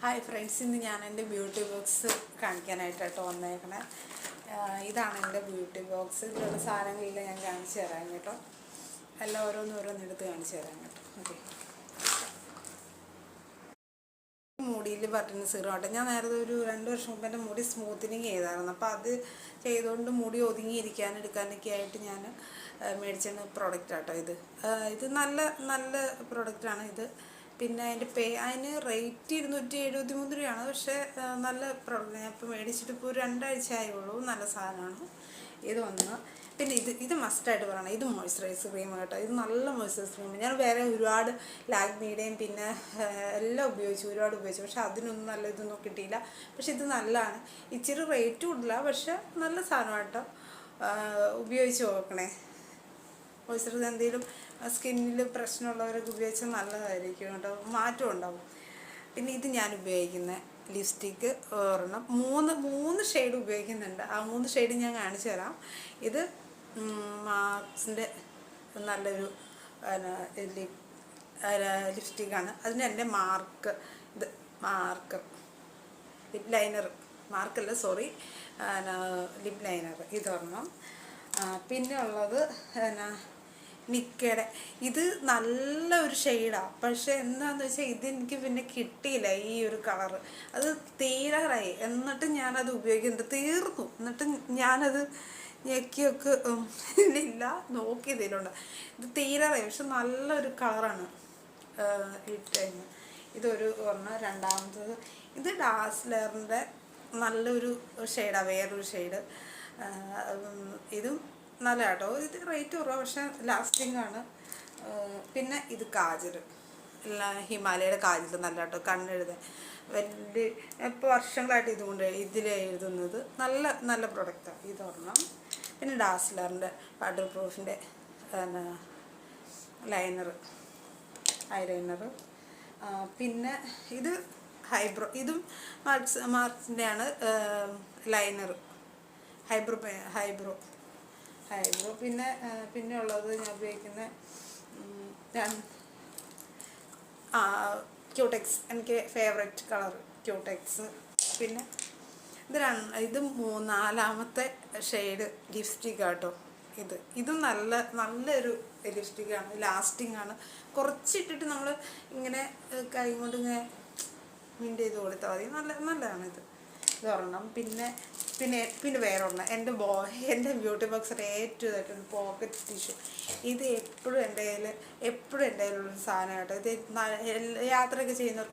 Hi friends, ഇന്ന് ഞാൻ എൻ്റെ ബ്യൂട്ടി ബോക്സ് കാണിക്കാനായിട്ടോ വന്നേക്കണേ. ഇതാണ് എൻ്റെ ബ്യൂട്ടി ബോക്സ്. ഇതിലുള്ള സാധനങ്ങളില്ല ഞാൻ കാണിച്ചു തരാം കേട്ടോ. എല്ലാം ഓരോന്നോരോന്നെടുത്ത് കാണിച്ചു തരാം കേട്ടോ. ഓക്കെ, മുടിയിൽ പറ്റുന്ന സീറം ആട്ടെ. ഞാൻ നേരത്തെ ഒരു 2 വർഷം മുമ്പ് എൻ്റെ മുടി സ്മൂത്തനിങ് ചെയ്തായിരുന്നു. അപ്പോൾ അത് ചെയ്തുകൊണ്ട് മുടി ഒതുങ്ങിയിരിക്കാൻ എടുക്കാനൊക്കെ ആയിട്ട് ഞാൻ മേടിച്ച പ്രോഡക്റ്റ് ആട്ടോ ഇത്. ഇത് നല്ല നല്ല പ്രോഡക്റ്റാണ് ഇത്. പിന്നെ അതിന് റേറ്റ് 273 രൂപയാണ്. പക്ഷേ നല്ല പ്രോഡക്റ്റ്. ഞാൻ ഇപ്പോൾ മേടിച്ചിട്ട് ഇപ്പോൾ ഒരു 2 ആഴ്ച ആയുള്ളൂ. നല്ല സാധനമാണ് ഇതൊന്ന്. പിന്നെ ഇത് മസ്റ്റായിട്ട് പറയണം, ഇത് മോയ്സ്ചറൈസർ ക്രീം കേട്ടോ. ഇത് നല്ല മോയ്സ്ചറൈസർ ക്രീം. ഞാൻ വേറെ ഒരുപാട് ലാക്മിയുടെയും പിന്നെ എല്ലാം ഒരുപാട് ഉപയോഗിച്ചു. പക്ഷെ അതിനൊന്നും നല്ല ഇതൊന്നും കിട്ടിയില്ല. പക്ഷെ ഇത് നല്ലതാണ്. ഇച്ചിരി റേറ്റ് കൂടുതല, പക്ഷെ നല്ല സാധനം കേട്ടോ. ഉപയോഗിച്ച് നോക്കണേ. മോയ്സ്ചറൈസർ എന്തെങ്കിലും സ്കിന്നിൽ പ്രശ്നമുള്ളവരൊക്കെ ഉപയോഗിച്ചാൽ നല്ലതായിരിക്കും കേട്ടോ, മാറ്റം ഉണ്ടാവും. പിന്നെ ഇത് ഞാൻ ഉപയോഗിക്കുന്ന ലിപ്സ്റ്റിക്ക് ഒരെണ്ണം 3 ഷെയ്ഡ് ഉപയോഗിക്കുന്നുണ്ട്. ആ 3 ഷെയ്ഡ് ഞാൻ കാണിച്ചു തരാം. ഇത് മാർസിൻ്റെ നല്ലൊരു ലിപ്സ്റ്റിക്കാണ്. അതിന് എൻ്റെ ഇത് ലിപ് ലൈനർ, മാർക്കല്ല സോറി, ലിപ് ലൈനർ ഇതൊരെണ്ണം. പിന്നെ ഉള്ളത് നിക്കയുടെ. ഇത് നല്ലൊരു ഷെയ്ഡാണ്. പക്ഷെ എന്താണെന്ന് വെച്ചാൽ ഇതെനിക്ക് പിന്നെ കിട്ടിയില്ല ഈ ഒരു കളറ്. അത് തീരാറായി. എന്നിട്ട് ഞാനത് ഉപയോഗിക്കുന്നുണ്ട്, തീർന്നു. എന്നിട്ട് ഞാനത് ഞെക്കിയൊക്കെ ഇല്ല, നോക്കിയതിലുണ്ട്. ഇത് തീരാറായി. പക്ഷെ നല്ലൊരു കളറാണ് ഇട്ടേന്ന്. ഇതൊരു ഒരെണ്ണം. രണ്ടാമത്തത് ഇത് ഡാസ്ലറിൻ്റെ നല്ലൊരു ഷെയ്ഡാണ്, വേറൊരു ഷെയ്ഡ്. ഇതും നല്ല കേട്ടോ. ഇത് റേറ്റ് കുറവാണ്, പക്ഷെ ലാസ്റ്റിംഗ് ആണ്. പിന്നെ ഇത് കാജൽ, ഹിമാലയയുടെ കാജൽ നല്ല കേട്ടോ. കണ്ണെഴുതാൻ വലിയ ഇപ്പോൾ വർഷങ്ങളായിട്ട് ഇതിൽ എഴുതുന്നത് നല്ല നല്ല പ്രൊഡക്റ്റാണ് ഇതൊരെണ്ണം. പിന്നെ ഡാസ്ലറിൻ്റെ വാട്ടർ പ്രൂഫിൻ്റെ ഐലൈനർ. പിന്നെ ഇത് ഹൈബ്രോ, ഇതും മാർക്സിൻ്റെയാണ് ലൈനർ, ഹൈബ്രോ. പിന്നെ ഉള്ളത് ഞാൻ ഉപയോഗിക്കുന്ന ക്യൂടെക്സ്, എനിക്ക് ഫേവറേറ്റ് കളർ ക്യൂടെക്സ്. പിന്നെ ഇത് 4ാമത്തെ ഷെയ്ഡ് ലിപ്സ്റ്റിക് കേട്ടോ. ഇതും നല്ലൊരു ലിപ്സ്റ്റിക്കാണ്, ലാസ്റ്റിംഗ് ആണ്. കുറച്ചിട്ടിട്ട് നമ്മൾ ഇങ്ങനെ കൈ കൊണ്ട് ഇങ്ങനെ മിൻറ്റ് ചെയ്ത് കൊടുത്താൽ മതി. നല്ലതാണ് ഇതൊരെണ്ണം. പിന്നെ വേറെ ഒരെണ്ണം, എൻ്റെ ബ്യൂട്ടി ബോക്സിൻ്റെ ഏറ്റവും ഇതായിട്ടൊരു പോക്കറ്റ് ടിഷ്യൂ. ഇത് എപ്പോഴും എൻ്റെ കയ്യിലുള്ളൊരു സാധനം കേട്ടോ. ഇത് യാത്രയൊക്കെ ചെയ്യുന്നവർക്ക്